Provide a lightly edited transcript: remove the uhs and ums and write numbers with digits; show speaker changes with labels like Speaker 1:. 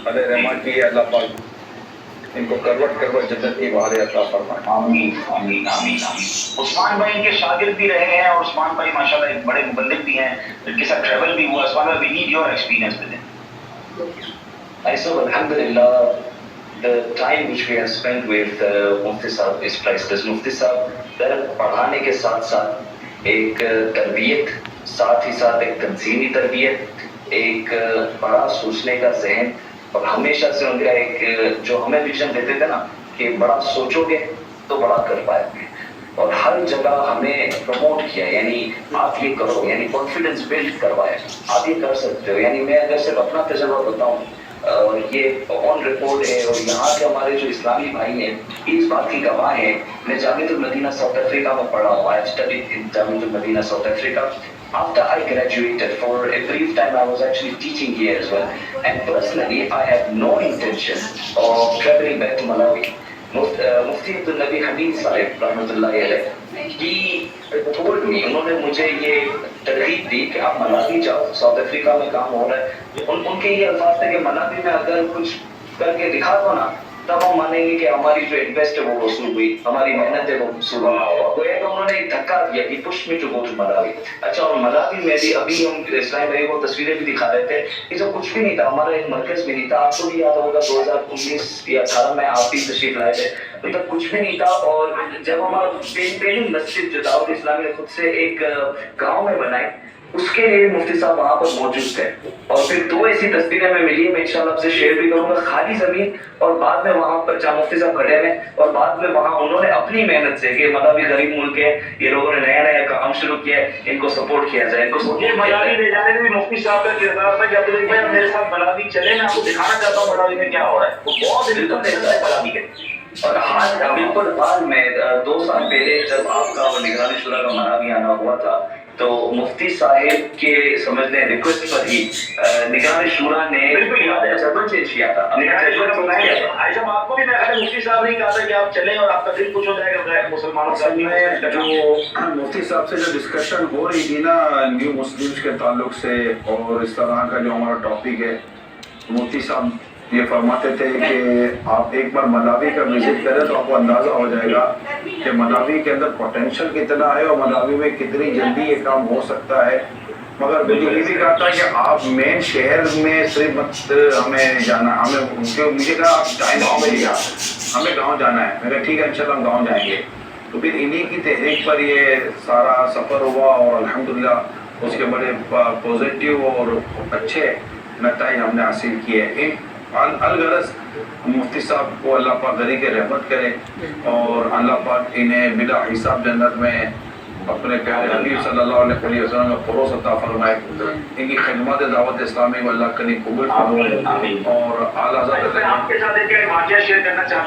Speaker 1: علیہ رحمت کی اللہ پاک ان کو کروٹ کروٹ جنت کی بہاریں عطا فرمائے.
Speaker 2: آمین آمین آمین آمین. عثمان بھائی ان کے شاگرد بھی رہے ہیں اور عثمان بھائی ماشاءاللہ ایک بڑے مبلغ بھی ہیں, ان کے ساتھ ٹریول بھی ہوا. عثمان بھائی, we need your experience with it.
Speaker 3: So alhamdulillah, the time which we have spent with Mufti Sahab is priceless. Mufti Sahab در پڑھانے کے ساتھ ساتھ ایک تربیت, ساتھ ہی ساتھ ایک تنظیمی تربیت, ایک بڑا سوچنے کا ذہن, اور ہمیشہ سے ان کا ایک جو ہمیں ویژن دیتے تھے نا کہ بڑا سوچو گے تو بڑا کر پائیں گے, اور ہر جگہ ہمیں پروموٹ کیا, یعنی آپ یہ کرو, یعنی کانفیڈنس بلڈ کروایا, آپ یہ کر سکتے ہو. یعنی میں اگر صرف اپنا تجربہ بتاؤں, اور یہ آن رپورٹ ہے, اور یہاں کے ہمارے جو اسلامی بھائی ہیں اس بات کی گواہ ہیں. میں جامعۃ المدینہ ساؤتھ افریقہ میں پڑھا ہوں. I have studied in Jamiatul المدینہ South Africa. After I graduated, for a brief time I was actually teaching here as well. And personally, I have no intention of traveling back to Malawi. Mufti Abdul Nabi Hamid Sahib rahmatullahi alayh, he told me, انہوں نے مجھے یہ ترغیب دی کہ آپ ملاوی جاؤ, South Africa میں کام ہو رہا ہے. ان کے یہ الفاظ تھے کہ ملاوی میں اگر کچھ کر کے دکھا دو نا, تب ہم مانیں گے کہ ہماری جو انویسٹ ہے وہ وصول ہوئی, ہماری محنت ہے وہ وصول ہوئی. تو انہوں نے ایک دھکا دیا کہ push me to go to Malawi. اچھا, اور ملاوی میں بھی ابھی ہم اسلام بھائی کو تصویریں بھی دکھا رہے تھے کہ جو کچھ بھی نہیں تھا, ہمارا ایک مرکز بھی نہیں تھا. آپ کو بھی یاد ہوگا 2019 یا 18 میں آپ بھی تشریف لائے تھے, تو تب کچھ بھی نہیں تھا. اور جب ہمارا پہلی مسجد جو دعوت اسلامی نے خود سے ایک گاؤں میں بنائی, اس کے لیے مفتی صاحب وہاں پر موجود تھے. اور پھر 2 ایسی تصویریں میں ملی, میں انشاءاللہ آپ سے شیئر بھی کروں گا. خالی زمین, اور بعد میں وہاں پر جہاں مفتی صاحب کھڑے ہیں, اور بعد میں وہاں انہوں نے اپنی محنت سے, کہ ملاوی غریب ملک ہے, یہ لوگوں نے نیا نیا کام شروع کیا ہے, ان کو سپورٹ کیا جائے, ان کو
Speaker 2: مجھے ملاوی لے جانے میں بھی مفتی صاحب کا کردار تھا کہ عبدالعزیز بھائی میرے ساتھ ملاوی چلے, میں آپ کو دکھانا چاہتا ہوں ملاوی میں کیا ہو رہا ہے. وہ بہت انٹرنیشنل ہے ملاوی کے.
Speaker 3: اور حال بالکل حال میں 2 سال پہلے جب آپ کا اور نگران شورا کا ملاوی آنا ہوا تھا, تو مفتی صاحب کے سمجھ لیں ریکویسٹ پر ہی نگران شورا نے جبر چینج کیا تھا.
Speaker 2: آپ کو بھی میں مفتی صاحب نے کہا تھا کہ آپ چلیں اور آپ کا دل خوش ہو جائے گا مسلمانوں کا.
Speaker 1: جو مفتی صاحب سے جو ڈسکشن ہو رہی تھی نا نیو مسلمس کے تعلق سے, اور اس طرح کا جو ہمارا ٹاپک ہے, مفتی صاحب یہ فرماتے تھے کہ آپ ایک بار ملاوی کا وزٹ کریں تو آپ کو اندازہ ہو جائے گا کہ ملاوی کے اندر پوٹینشیل کتنا ہے, اور ملاوی میں کتنی جلدی یہ کام ہو سکتا ہے. مگر مجھے یہ بھی کہا تھا کہ آپ مین شہر میں صرف مت ہمیں جانا, مجھے کہا آپ گاؤں میں لیا, ہمیں گاؤں جانا ہے. میں کہا ٹھیک ہے انشاءاللہ ہم گاؤں جائیں گے. تو پھر انہی کی تحریک پر یہ سارا سفر ہوا, اور الحمدللہ اس کے بڑے پازیٹیو اور اچھے نتائج ہم نے حاصل کیے. الغرض مفتی صاحب کو اللہ پاک غریق رحمت کرے, اور اللہ پاک انہیں بلا حساب جنت میں اپنے پیارے حبیب صلی اللہ علیہ وسلم میں فروغ عطا فرمائے. ان کی خدمات دعوت اسلامی کو اللہ کریم قبول فرمائے. اور اعلیٰ
Speaker 2: آپ کے ساتھ ایک واقعہ شیئر کرنا چاہتا ہوں.